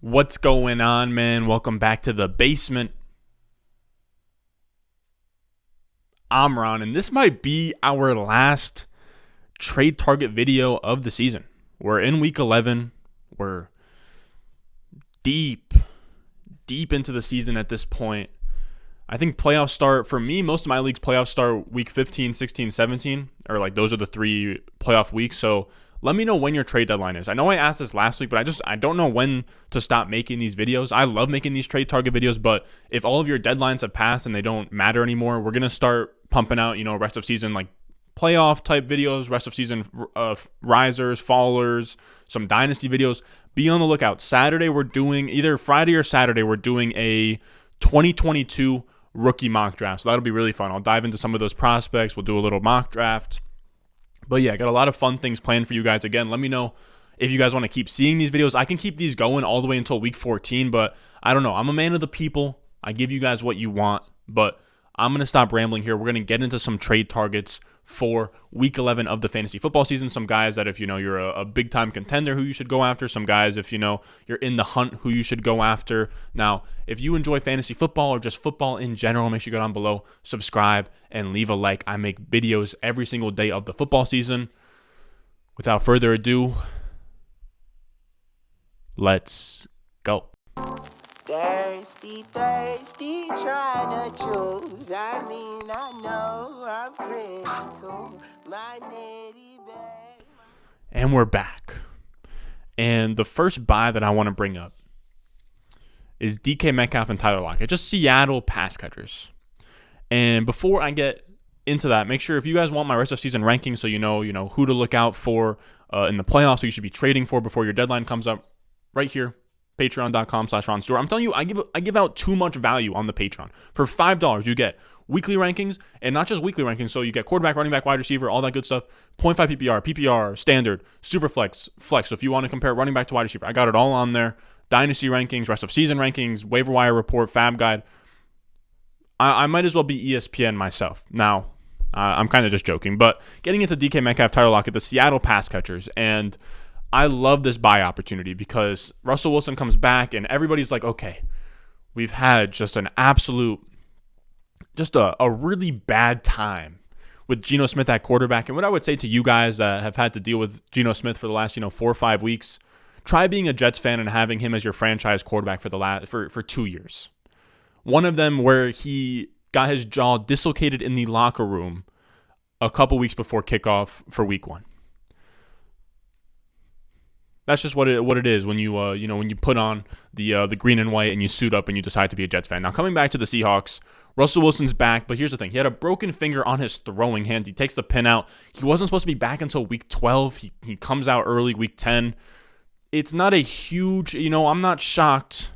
What's going on, man? Welcome back to the basement. I'm Ron, and this might be our last trade target video of the season. We're in week 11. We're deep into the season at this point. I think playoffs start, for me, most of my leagues playoffs start week 15, 16, 17, or like those are the three playoff weeks. So let me know when your trade deadline is. I know I asked this last week, but I don't know when to stop making these videos. I love making these trade target videos, but if all of your deadlines have passed and they don't matter anymore, we're going to start pumping out, rest of season like playoff type videos, rest of season risers, fallers, some dynasty videos. Be on the lookout. Saturday we're doing, either Friday or Saturday, we're doing a 2022 rookie mock draft. So that'll be really fun. I'll dive into some of those prospects. We'll do a little mock draft. But yeah, got a lot of fun things planned for you guys. Again, let me know if you guys want to keep seeing these videos. I can keep these going all the way until week 14, but I don't know. I'm a man of the people. I give you guys what you want, but I'm going to stop rambling here. We're going to get into some trade targets for week 11 of the fantasy football season. Some guys that if you're a big time contender who you should go after. Some guys if you're in the hunt who you should go after. Now, if you enjoy fantasy football or just football in general, make sure you go down below, subscribe, and leave a like. I make videos every single day of the football season. Without further ado, let's go. Thirsty, trying to choose. I know I'm critical. My nitty babe. And we're back. And the first buy that I want to bring up is DK Metcalf and Tyler Lockett. Just Seattle pass catchers. And before I get into that, make sure if you guys want my rest of season ranking so you know who to look out for in the playoffs, who you should be trading for before your deadline comes up, right here. Patreon.com/RonStewart. I'm telling you, I give out too much value on the Patreon. For $5, you get weekly rankings, and not just weekly rankings. So you get quarterback, running back, wide receiver, all that good stuff. 0.5 PPR, standard, super flex. So if you want to compare running back to wide receiver, I got it all on there. Dynasty rankings, rest of season rankings, waiver wire report, fab guide. I might as well be ESPN myself. Now, I'm kind of just joking, but getting into DK Metcalf, Tyler Lockett, the Seattle pass catchers, and I love this buy opportunity because Russell Wilson comes back and everybody's like, okay, we've had just an absolute, just a really bad time with Geno Smith at quarterback. And what I would say to you guys that have had to deal with Geno Smith for the last, 4 or 5 weeks, try being a Jets fan and having him as your franchise quarterback for 2 years. One of them where he got his jaw dislocated in the locker room a couple weeks before kickoff for week 1. That's just what it is when you when you put on the green and white and you suit up and you decide to be a Jets fan. Now coming back to the Seahawks, Russell Wilson's back, but here's the thing: he had a broken finger on his throwing hand. He takes the pin out. He wasn't supposed to be back until week 12. He comes out early, week 10. It's not a huge, I'm not shocked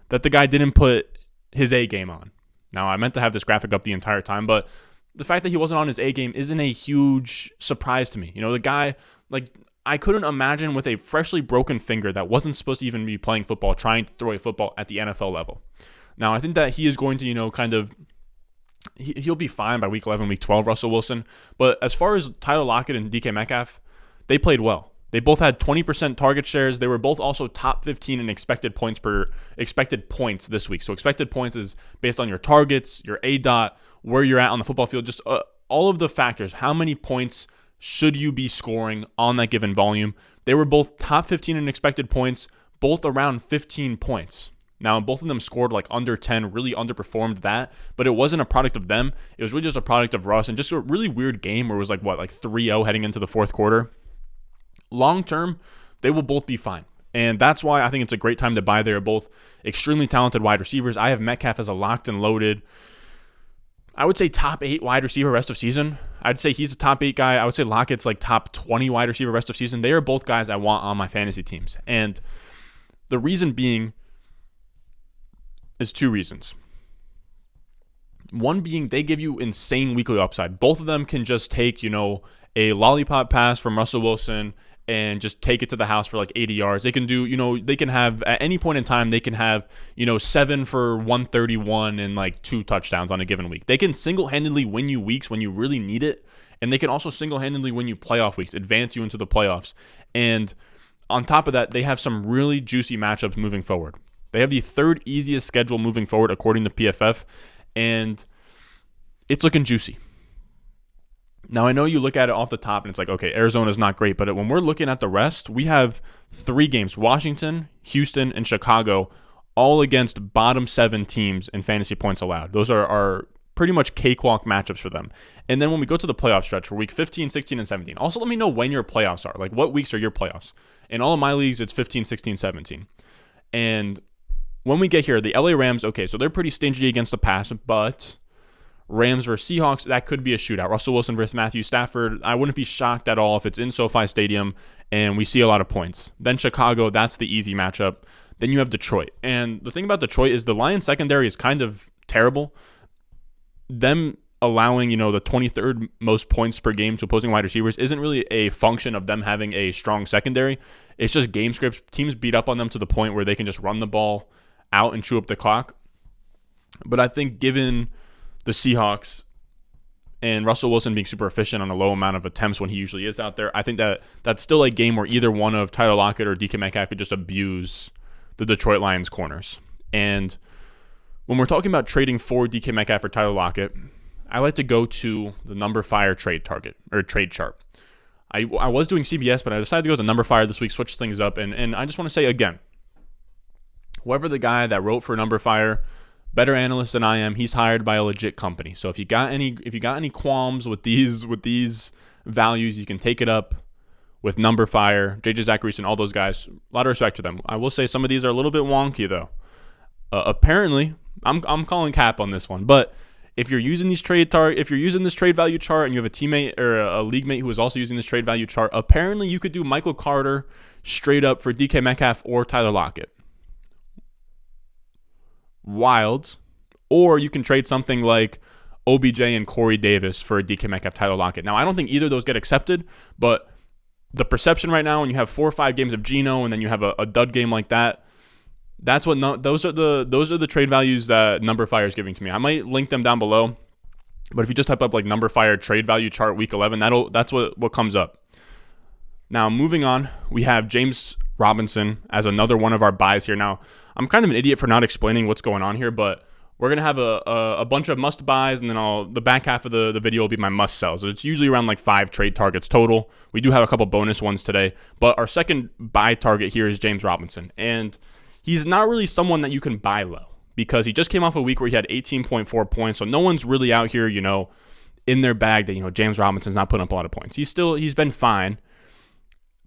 that the guy didn't put his A game on. Now I meant to have this graphic up the entire time, but the fact that he wasn't on his A game isn't a huge surprise to me. The guy, I couldn't imagine with a freshly broken finger that wasn't supposed to even be playing football, trying to throw a football at the NFL level. Now, I think that he is going to, he'll be fine by week 11, week 12, Russell Wilson. But as far as Tyler Lockett and DK Metcalf, they played well. They both had 20% target shares. They were both also top 15 in expected points this week. So expected points is based on your targets, your ADOT, where you're at on the football field, just all of the factors. How many points should you be scoring on that given volume? They were both top 15 in expected points, both around 15 points. Now, both of them scored under 10, really underperformed that, but it wasn't a product of them. It was really just a product of Russ and just a really weird game where it was 3-0 heading into the fourth quarter. Long term, they will both be fine. And that's why I think it's a great time to buy. They're both extremely talented wide receivers. I have Metcalf as a locked and loaded, I would say top 8 wide receiver rest of season. I'd say he's a top 8 guy. I would say Lockett's top 20 wide receiver rest of season. They are both guys I want on my fantasy teams. And the reason being is 2 reasons. One being they give you insane weekly upside. Both of them can just take, a lollipop pass from Russell Wilson and just take it to the house for 80 yards. They can do, they can have, at any point in time, they can have, 7 for 131 and 2 touchdowns on a given week. They can single-handedly win you weeks when you really need it, and they can also single-handedly win you playoff weeks, advance you into the playoffs. And on top of that, they have some really juicy matchups moving forward. They have the third easiest schedule moving forward according to PFF, and it's looking juicy. Now, I know you look at it off the top and it's like, okay, Arizona's not great, but when we're looking at the rest, we have 3 games, Washington, Houston, and Chicago, all against bottom 7 teams in fantasy points allowed. Those are pretty much cakewalk matchups for them. And then when we go to the playoff stretch for week 15, 16, and 17, also let me know when your playoffs are. Like, what weeks are your playoffs? In all of my leagues, it's 15, 16, 17. And when we get here, the LA Rams, okay, so they're pretty stingy against the pass, but Rams versus Seahawks, that could be a shootout. Russell Wilson versus Matthew Stafford, I wouldn't be shocked at all if it's in SoFi Stadium and we see a lot of points. Then Chicago, that's the easy matchup. Then you have Detroit. And the thing about Detroit is the Lions secondary is kind of terrible. Them allowing, the 23rd most points per game to opposing wide receivers isn't really a function of them having a strong secondary. It's just game scripts. Teams beat up on them to the point where they can just run the ball out and chew up the clock. But I think given the Seahawks and Russell Wilson being super efficient on a low amount of attempts when he usually is out there, I think that that's still a game where either one of Tyler Lockett or DK Metcalf could just abuse the Detroit Lions corners. And when we're talking about trading for DK Metcalf or Tyler Lockett, I like to go to the number fire trade target or trade chart. I was doing CBS, but I decided to go to number fire this week, switch things up, and I just want to say again, whoever the guy that wrote for number fire, better analyst than I am, he's hired by a legit company. So if you got any qualms with these values, you can take it up with number fire, JJ Zacharyson, and all those guys. A lot of respect to them. I will say some of these are a little bit wonky though. Apparently, I'm calling cap on this one, but if you're using this trade value chart and you have a teammate or a league mate who is also using this trade value chart, apparently you could do Michael Carter straight up for DK Metcalf or Tyler Lockett. Wild. Or you can trade something like OBJ and Corey Davis for DK Metcalf, Tyler Lockett. Now, I don't think either of those get accepted, but the perception right now when you have 4 or 5 games of Geno and then you have a dud game like that, those are the trade values that Number Fire is giving to me. I might link them down below, but if you just type up like Number Fire trade value chart week 11, that's what comes up. Now, moving on, we have James Robinson as another one of our buys here. Now, I'm kind of an idiot for not explaining what's going on here, but we're going to have a bunch of must buys, and then the back half of the video will be my must sells. So it's usually around like 5 trade targets total. We do have a couple bonus ones today, but our second buy target here is James Robinson. And he's not really someone that you can buy low because he just came off a week where he had 18.4 points. So no one's really out here, in their bag that, James Robinson's not putting up a lot of points. He's been fine,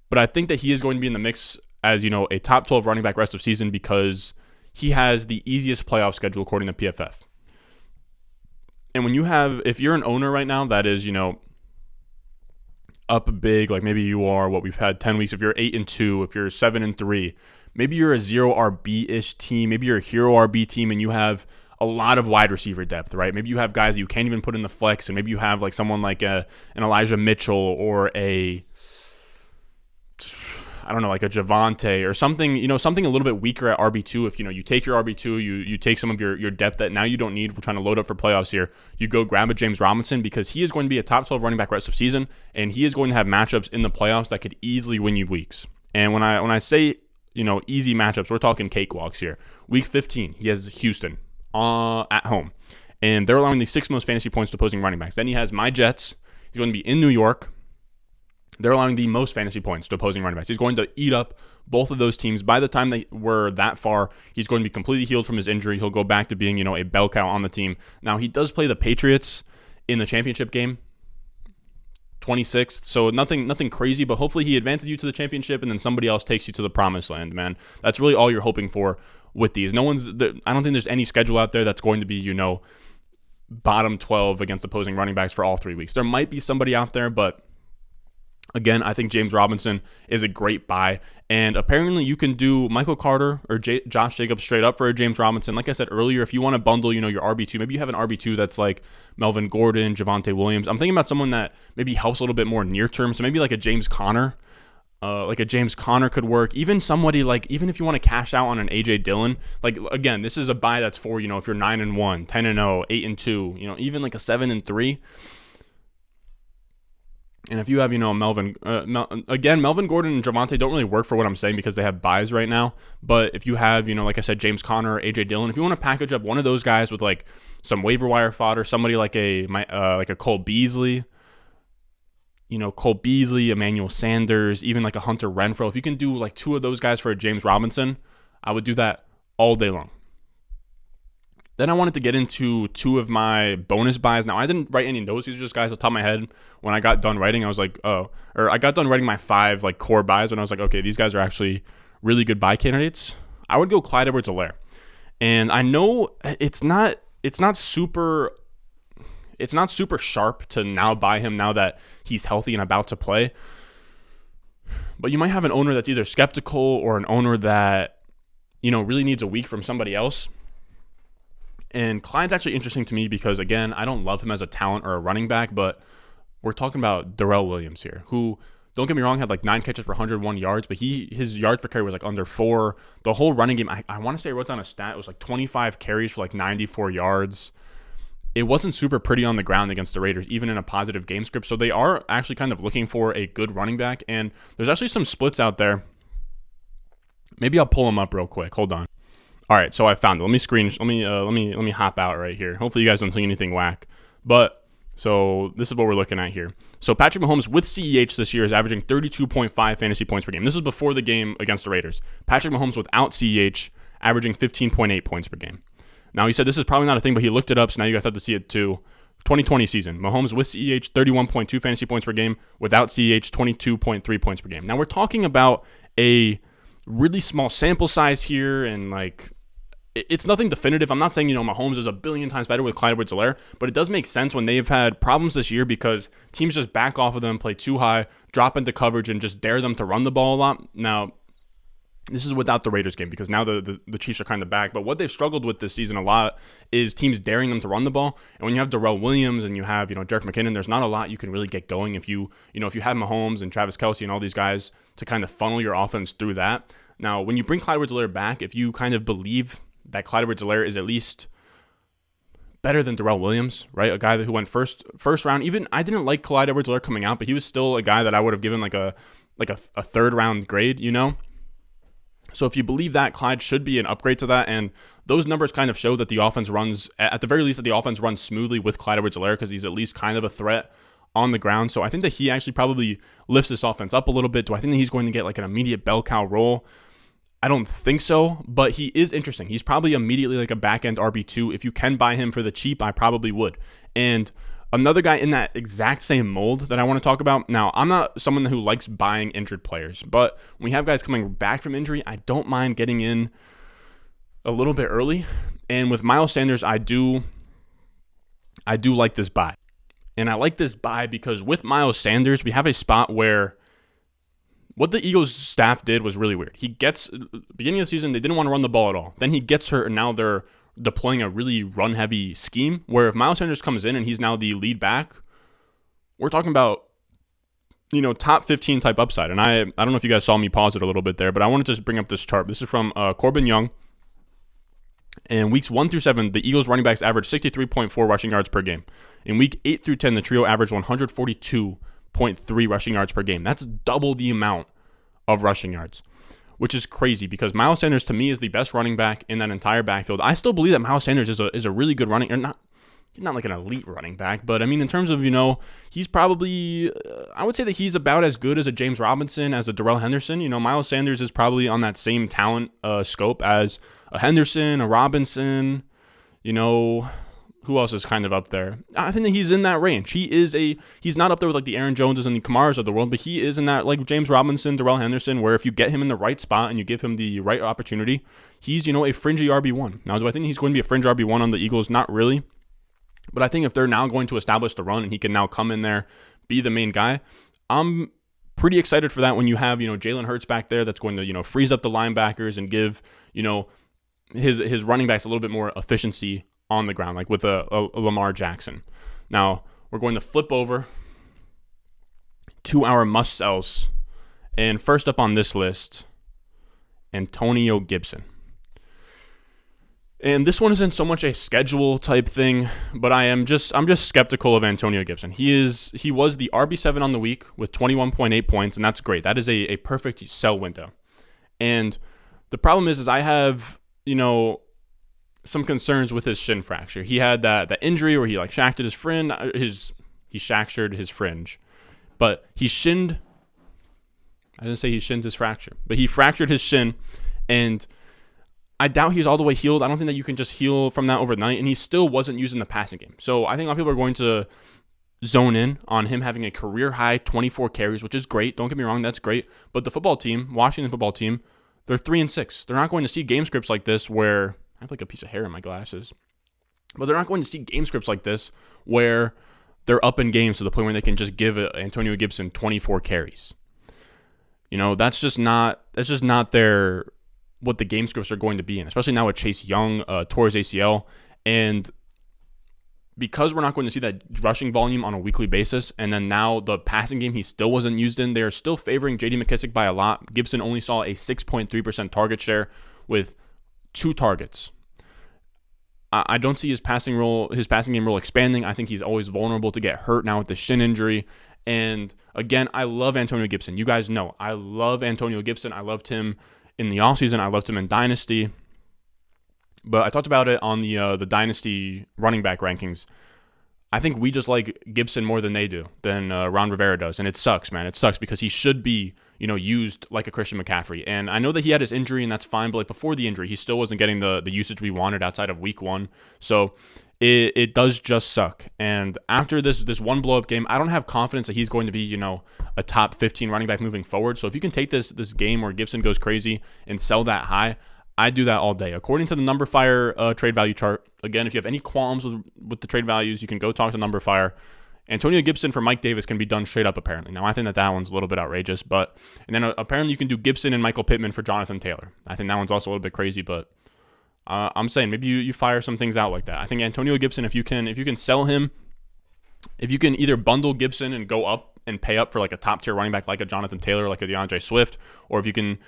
but I think that he is going to be in the mix as, a top 12 running back rest of season because he has the easiest playoff schedule according to PFF. And if you're an owner right now that is, up big, like maybe you are what we've had 10 weeks, if you're 8-2, if you're 7-3, maybe you're a 0 RB-ish team, maybe you're a hero RB team and you have a lot of wide receiver depth, right? Maybe you have guys that you can't even put in the flex, and maybe you have like someone like an Elijah Mitchell or like a Javonte or something, something a little bit weaker at RB2. If, you take your RB2, you take some of your depth that now you don't need. We're trying to load up for playoffs here. You go grab a James Robinson because he is going to be a top 12 running back rest of season, and he is going to have matchups in the playoffs that could easily win you weeks. And when I say, easy matchups, we're talking cakewalks here. Week 15, he has Houston at home, and they're allowing the 6th most fantasy points to opposing running backs. Then he has my Jets. He's going to be in New York. They're allowing the most fantasy points to opposing running backs. He's going to eat up both of those teams. By the time they were that far, he's going to be completely healed from his injury. He'll go back to being, a bell cow on the team. Now, he does play the Patriots in the championship game, 26th. So nothing crazy, but hopefully he advances you to the championship and then somebody else takes you to the promised land, man. That's really all you're hoping for with these. I don't think there's any schedule out there that's going to be, bottom 12 against opposing running backs for all 3 weeks. There might be somebody out there, but again, I think James Robinson is a great buy. And apparently you can do Michael Carter or Josh Jacobs straight up for a James Robinson. Like I said earlier, if you want to bundle, your RB2, maybe you have an RB2 that's like Melvin Gordon, Javonte Williams. I'm thinking about someone that maybe helps a little bit more near term. So maybe like a James Conner. Like a James Conner could work. Even somebody even if you want to cash out on an AJ Dillon, like again, this is a buy that's for, if you're 9-1, 10-0, 8-2, even like a 7-3. And if you have, Melvin Gordon and Javonte don't really work for what I'm saying because they have buys right now. But if you have, like I said, James Conner or AJ Dillon, if you want to package up one of those guys with like some waiver wire fodder, somebody like a Cole Beasley, Emmanuel Sanders, even like a Hunter Renfrow, if you can do like two of those guys for a James Robinson, I would do that all day long. Then I wanted to get into two of my bonus buys. Now, I didn't write any notes. These are just guys off the top of my head. When I got done writing, I was like, I got done writing my 5 like core buys, and I was like, okay, these guys are actually really good buy candidates. I would go Clyde Edwards-Helaire. And I know it's not super sharp to now buy him now that he's healthy and about to play. But you might have an owner that's either skeptical or an owner that, really needs a week from somebody else. And Clyde's actually interesting to me because, again, I don't love him as a talent or a running back, but we're talking about Darrell Williams here, who, don't get me wrong, had like 9 catches for 101 yards, but his yards per carry was like under 4. The whole running game, I want to say I wrote down a stat, it was like 25 carries for like 94 yards. It wasn't super pretty on the ground against the Raiders, even in a positive game script. So they are actually kind of looking for a good running back, and there's actually some splits out there. Maybe I'll pull them up real quick. Hold on. All right, so I found it. Let me hop out right here. Hopefully you guys don't see anything whack. But so this is what we're looking at here. So Patrick Mahomes with CEH this year is averaging 32.5 fantasy points per game. This is before the game against the Raiders. Patrick Mahomes without CEH averaging 15.8 points per game. Now he said this is probably not a thing, but he looked it up, so now you guys have to see it too. 2020 season, Mahomes with CEH 31.2 fantasy points per game, without CEH 22.3 points per game. Now we're talking about a really small sample size here, and like, it's nothing definitive. I'm not saying, Mahomes is a billion times better with Clyde Edwards-Helaire, but it does make sense when they've had problems this year because teams just back off of them, play too high, drop into coverage, and just dare them to run the ball a lot. Now, this is without the Raiders game because now the Chiefs are kind of back. But what they've struggled with this season a lot is teams daring them to run the ball. And when you have Darrell Williams and you have, Jerick McKinnon, there's not a lot you can really get going if you have Mahomes and Travis Kelce and all these guys to kind of funnel your offense through that. Now, when you bring Clyde Edwards-Helaire back, if you kind of believe that Clyde Edwards-Helaire is at least better than Darrell Williams, right? A guy who went first round. Even I didn't like Clyde Edwards-Helaire coming out, but he was still a guy that I would have given like a third round grade, So if you believe that, Clyde should be an upgrade to that, and those numbers kind of show that the offense runs, at the very least, that the offense runs smoothly with Clyde Edwards-Helaire because he's at least kind of a threat on the ground. So I think that he actually probably lifts this offense up a little bit. Do I think that he's going to get like an immediate bell cow role? I don't think so, but he is interesting. He's probably immediately like a back-end RB2. If you can buy him for the cheap, I probably would. And another guy in that exact same mold that I want to talk about. Now, I'm not someone who likes buying injured players, but when we have guys coming back from injury, I don't mind getting in a little bit early. And with Miles Sanders, I do like this buy. And I like this buy because with Miles Sanders, we have a spot where what the Eagles staff did was really weird. Beginning of the season, they didn't want to run the ball at all. Then he gets hurt, and now they're deploying a really run-heavy scheme where if Miles Sanders comes in and he's now the lead back, we're talking about, top 15 type upside. And I don't know if you guys saw me pause it a little bit there, but I wanted to bring up this chart. This is from Corbin Young. In weeks 1 through 7, the Eagles running backs averaged 63.4 rushing yards per game. In week 8 through 10, the trio averaged 142.3 rushing yards per game. That's double the amount of rushing yards, which is crazy because Miles Sanders to me is the best running back in that entire backfield. I still believe that Miles Sanders is a really good running, he's not like an elite running back, but I mean in terms of, he's probably, I would say that he's about as good as a James Robinson, as a Darrell Henderson. Miles Sanders is probably on that same talent scope as a Henderson, a Robinson, who else is kind of up there? I think that he's in that range. He's not up there with like the Aaron Joneses and the Kamaras of the world, but he is in that like James Robinson, Darrell Henderson, where if you get him in the right spot and you give him the right opportunity, he's, a fringy RB1. Now, do I think he's going to be a fringe RB1 on the Eagles? Not really. But I think if they're now going to establish the run and he can now come in there, be the main guy, I'm pretty excited for that when you have, Jalen Hurts back there that's going to, freeze up the linebackers and give, his running backs a little bit more efficiency on the ground, like with a Lamar Jackson. Now, we're going to flip over to our must-sells. And first up on this list, Antonio Gibson. And this one isn't so much a schedule type thing, but I'm just skeptical of Antonio Gibson. He was the RB7 on the week with 21.8 points, and that's great. That is a perfect sell window. And the problem is I have, some concerns with his shin fracture. He had that injury where he shactured his fringe, he shactured his fringe. But I didn't say he shinned his fracture, but he fractured his shin, and I doubt he's all the way healed. I don't think that you can just heal from that overnight, and he still wasn't using the passing game. So I think a lot of people are going to zone in on him having a career-high 24 carries, which is great. Don't get me wrong, that's great. But the football team, Washington football team, they're 3-6. They're not going to see game scripts like this where I have a piece of hair in my glasses. But they're not going to see game scripts like this where they're up in games to the point where they can just give Antonio Gibson 24 carries. That's just not what the game scripts are going to be in, especially now with Chase Young tore his ACL. And because we're not going to see that rushing volume on a weekly basis, and then now the passing game he still wasn't used in, they're still favoring J.D. McKissic by a lot. Gibson only saw a 6.3% target share with 2 targets. I don't see his passing game role expanding. I think he's always vulnerable to get hurt now with the shin injury. And again, I love Antonio Gibson. You guys know I love Antonio Gibson. I loved him in the offseason. I loved him in Dynasty. But I talked about it on the Dynasty running back rankings. I think we just like Gibson more than Ron Rivera does. And it sucks, man. It sucks because he should be, used like a Christian McCaffrey. And I know that he had his injury and that's fine. But before the injury, he still wasn't getting the usage we wanted outside of week 1. So it does just suck. And after this one blow-up game, I don't have confidence that he's going to be, a top 15 running back moving forward. So if you can take this game where Gibson goes crazy and sell that high, I do that all day. According to the NumberFire trade value chart, again, if you have any qualms with the trade values, you can go talk to NumberFire. Antonio Gibson for Mike Davis can be done straight up, apparently. Now, I think that one's a little bit outrageous, and then apparently you can do Gibson and Michael Pittman for Jonathan Taylor. I think that one's also a little bit crazy, but I'm saying maybe you fire some things out like that. I think Antonio Gibson, if you can sell him, if you can either bundle Gibson and go up and pay up for like a top tier running back like a Jonathan Taylor, like a DeAndre Swift, or if you can,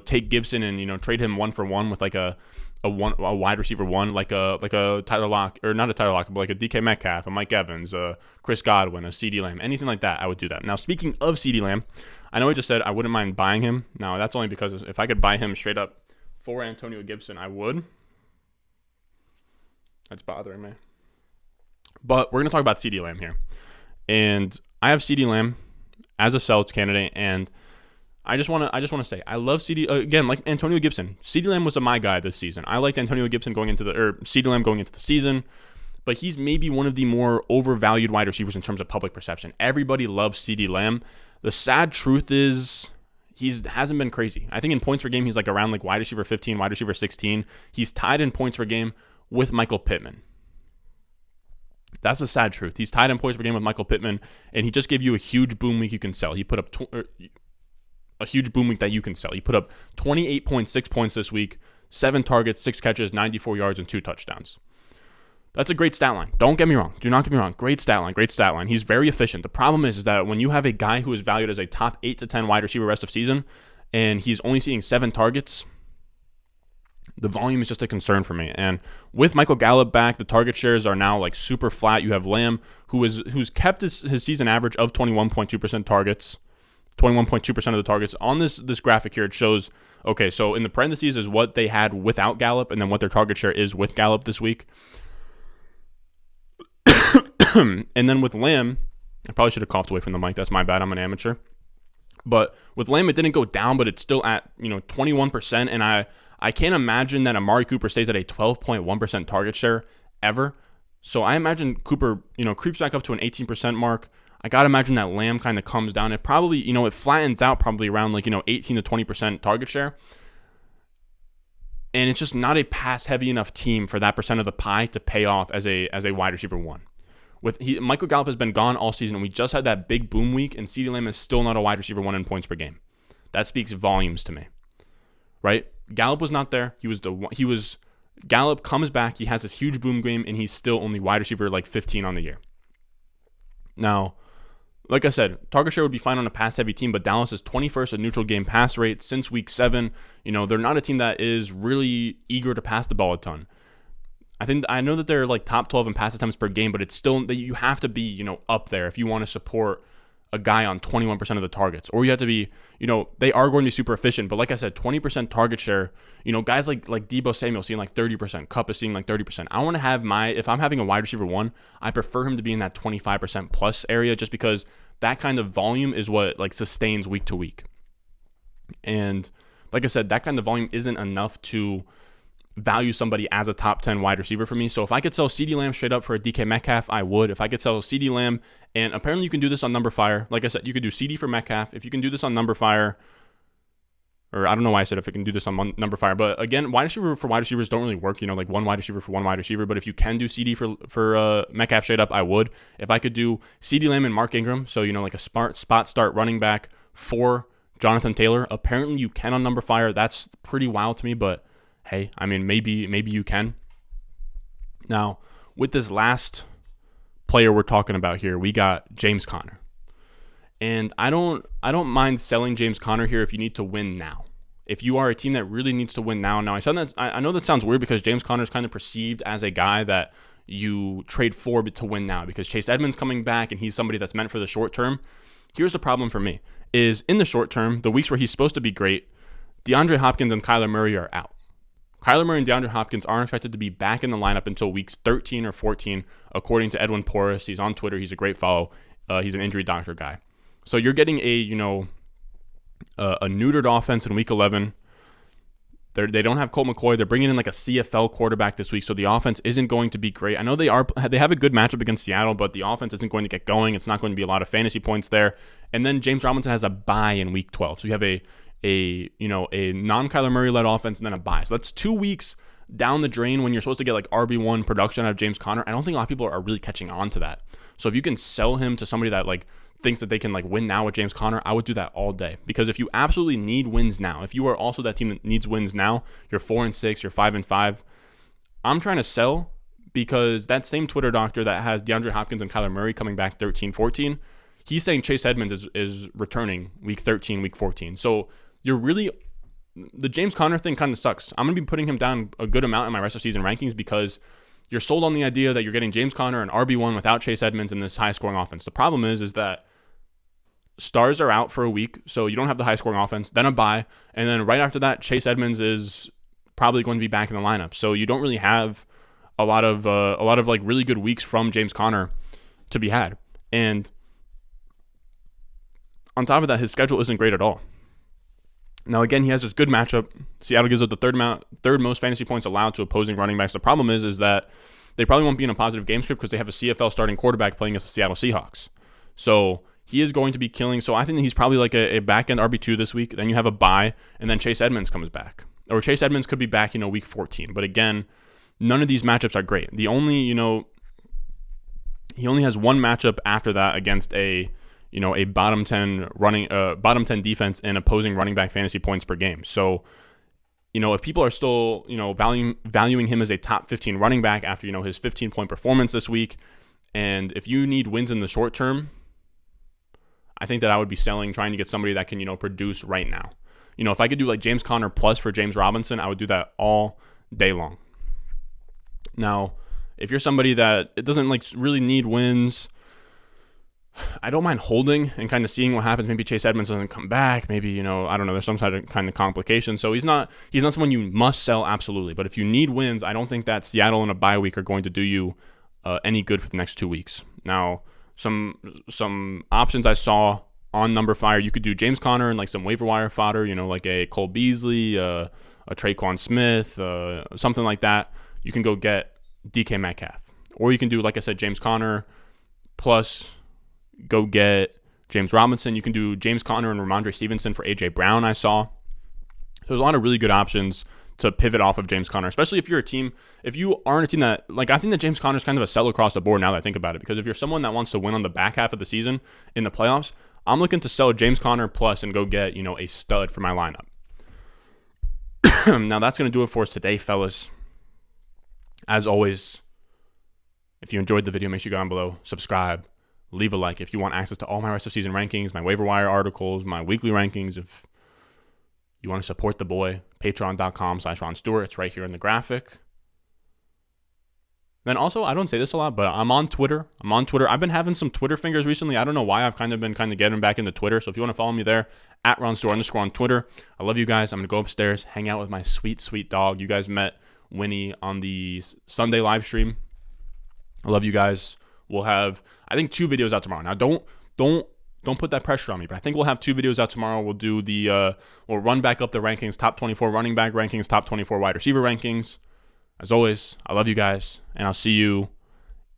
take Gibson and, trade him 1-for-1 with like a wide receiver 1, like a Tyler Lockett, or not a Tyler Lockett, but like a DK Metcalf, a Mike Evans, a Chris Godwin, a Ceedee Lamb, anything like that, I would do that. Now, speaking of Ceedee Lamb, I know I just said I wouldn't mind buying him. Now, that's only because if I could buy him straight up for Antonio Gibson, I would. That's bothering me. But we're going to talk about Ceedee Lamb here. And I have Ceedee Lamb as a sell candidate, and I just want to say I love Ceedee again, like Antonio Gibson. Ceedee Lamb was my guy this season. I liked Antonio Gibson Ceedee Lamb going into the season, but he's maybe one of the more overvalued wide receivers in terms of public perception. Everybody loves Ceedee Lamb. The sad truth is he hasn't been crazy. I think in points per game he's like around like wide receiver 15, wide receiver 16. He's tied in points per game with Michael Pittman. That's the sad truth. He's tied in points per game with Michael Pittman, and he just gave you a huge boom week you can sell. He put up a huge boom week that you can sell. He put up 28.6 points this week, 7 targets, 6 catches, 94 yards, and 2 touchdowns. That's a great stat line. Don't get me wrong. Do not get me wrong. Great stat line. He's very efficient. The problem is that when you have a guy who is valued as a top 8 to 10 wide receiver rest of season, and he's only seeing 7 targets, the volume is just a concern for me. And with Michael Gallup back, the target shares are now like super flat. You have Lamb, who's kept his season average of 21.2% targets, 21.2% of the targets. On this graphic here, it shows, okay, so in the parentheses is what they had without Gallup, and then what their target share is with Gallup this week. And then with Lamb, I probably should have coughed away from the mic. That's my bad. I'm an amateur. But with Lamb, it didn't go down, but it's still at 21%, and I can't imagine that Amari Cooper stays at a 12.1% target share ever. So I imagine Cooper, creeps back up to an 18% mark. I got to imagine that Lamb kind of comes down. It probably, it flattens out probably around 18 to 20% target share. And it's just not a pass-heavy enough team for that percent of the pie to pay off as a wide receiver 1. Michael Gallup has been gone all season, and we just had that big boom week, and Ceedee Lamb is still not a wide receiver 1 in points per game. That speaks volumes to me, right? Gallup was not there. Gallup comes back. He has this huge boom game, and he's still only wide receiver 15 on the year. Now, like I said, target share would be fine on a pass-heavy team, but Dallas is 21st in neutral game pass rate since week 7. They're not a team that is really eager to pass the ball a ton. I know that they're like top 12 in pass attempts per game, but it's still that you have to be, up there if you want to support a guy on 21% of the targets, or you have to be, they are going to be super efficient. But like I said, 20% target share, guys like Deebo Samuel seeing like 30%, Kupp is seeing like 30%. I want to have if I'm having a wide receiver one, I prefer him to be in that 25% plus area, just because that kind of volume is what like sustains week to week. And like I said, that kind of volume isn't enough to value somebody as a top 10 wide receiver for me. So if I could sell Ceedee Lamb straight up for a DK Metcalf, I would. If I could sell Ceedee Lamb, and apparently you can do this on Number Fire. Like I said, you could do Ceedee for Metcalf. If you can do this on Number Fire, or I don't know why I said if it can do this on Number Fire, but again, wide receiver for wide receivers don't really work, like one wide receiver for one wide receiver. But if you can do Ceedee for Metcalf straight up, I would. If I could do Ceedee Lamb and Mark Ingram, so like a spot start running back for Jonathan Taylor, apparently you can on Number Fire. That's pretty wild to me, but hey, I mean, maybe you can. Now, with this last player we're talking about here, we got James Conner. And I don't mind selling James Conner here if you need to win now. If you are a team that really needs to win now. Now, I know that sounds weird because James Conner is kind of perceived as a guy that you trade for to win now because Chase Edmonds coming back and he's somebody that's meant for the short term. Here's the problem for me is in the short term, the weeks where he's supposed to be great, DeAndre Hopkins and Kyler Murray are out. Kyler Murray and DeAndre Hopkins aren't expected to be back in the lineup until weeks 13 or 14, according to Edwin Porras. He's on Twitter. He's a great follow. He's an injury doctor guy. So you're getting a neutered offense in week 11. They don't have Colt McCoy. They're bringing in like a CFL quarterback this week, so the offense isn't going to be great. I know they have a good matchup against Seattle, but the offense isn't going to get going. It's not going to be a lot of fantasy points there. And then James Robinson has a bye in week 12, so you have a non-Kyler Murray led offense and then a bye. So that's 2 weeks down the drain when you're supposed to get like RB1 production out of James Conner. I don't think a lot of people are really catching on to that. So if you can sell him to somebody that like thinks that they can like win now with James Conner, I would do that all day. Because if you absolutely need wins now, if you are also that team that needs wins now, you're 4-6, you're 5-5. I'm trying to sell because that same Twitter doctor that has DeAndre Hopkins and Kyler Murray coming back 13-14, he's saying Chase Edmonds is returning week 13, week 14. So the James Conner thing kind of sucks. I'm going to be putting him down a good amount in my rest of season rankings because you're sold on the idea that you're getting James Conner and RB1 without Chase Edmonds in this high scoring offense. The problem is that stars are out for a week, so you don't have the high scoring offense, then a bye, and then right after that, Chase Edmonds is probably going to be back in the lineup. So you don't really have a lot of like really good weeks from James Conner to be had. And on top of that, his schedule isn't great at all. Now, again, he has this good matchup. Seattle gives up the third most fantasy points allowed to opposing running backs. The problem is that they probably won't be in a positive game script because they have a CFL starting quarterback playing against the Seattle Seahawks. So he is going to be killing. So I think that he's probably like a back-end RB2 this week. Then you have a bye, and then Chase Edmonds comes back. Or Chase Edmonds could be back, week 14. But again, none of these matchups are great. The only, he only has one matchup after that against a bottom 10 defense and opposing running back fantasy points per game. So, if people are still, valuing him as a top 15 running back after, his 15-point performance this week, and if you need wins in the short term, I think that I would be trying to get somebody that can, produce right now. If I could do like James Conner plus for James Robinson, I would do that all day long. Now, if you're somebody that it doesn't like really need wins, I don't mind holding and kind of seeing what happens. Maybe Chase Edmonds doesn't come back. Maybe, I don't know, there's some kind of complication. So he's not someone you must sell absolutely. But if you need wins, I don't think that Seattle and a bye week are going to do you any good for the next 2 weeks. Now, some options I saw on Number Fire, you could do James Conner and like some waiver wire fodder, like a Cole Beasley, a Traquan Smith, something like that. You can go get DK Metcalf. Or you can do, like I said, James Conner plus go get James Robinson. You can do James Conner and Ramondre Stevenson for A.J. Brown, I saw. So there's a lot of really good options to pivot off of James Conner, especially if you're a team, if you aren't a team that, like, I think that James Conner is kind of a sell across the board now that I think about it, because if you're someone that wants to win on the back half of the season in the playoffs, I'm looking to sell James Conner plus and go get, a stud for my lineup. Now, that's going to do it for us today, fellas. As always, if you enjoyed the video, make sure you go down below, subscribe, leave a like. If you want access to all my rest of season rankings, my waiver wire articles, my weekly rankings, if you want to support the boy, patreon.com/Ron Stewart. It's right here in the graphic. Then also, I don't say this a lot, but I'm on Twitter. I've been having some Twitter fingers recently. I don't know why. I've been getting back into Twitter. So if you want to follow me there, @RonStore_ on Twitter. I love you guys. I'm going to go upstairs, hang out with my sweet, sweet dog. You guys met Winnie on the Sunday live stream. I love you guys. We'll have, I think, 2 videos out tomorrow. Now, don't put that pressure on me, but I think we'll have 2 videos out tomorrow. We'll do we'll run back up the rankings, top 24 running back rankings, top 24 wide receiver rankings. As always, I love you guys, and I'll see you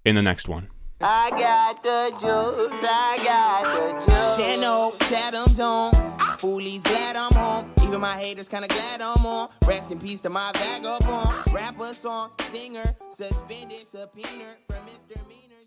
in the next one. I got the juice, I got the juice. 10-0, Chatham's on. Foolies glad I'm home. Even my haters kinda glad I'm on. Rest in peace to my vagabond. Rapper song, singer, suspended, subpoena from misdemeanor.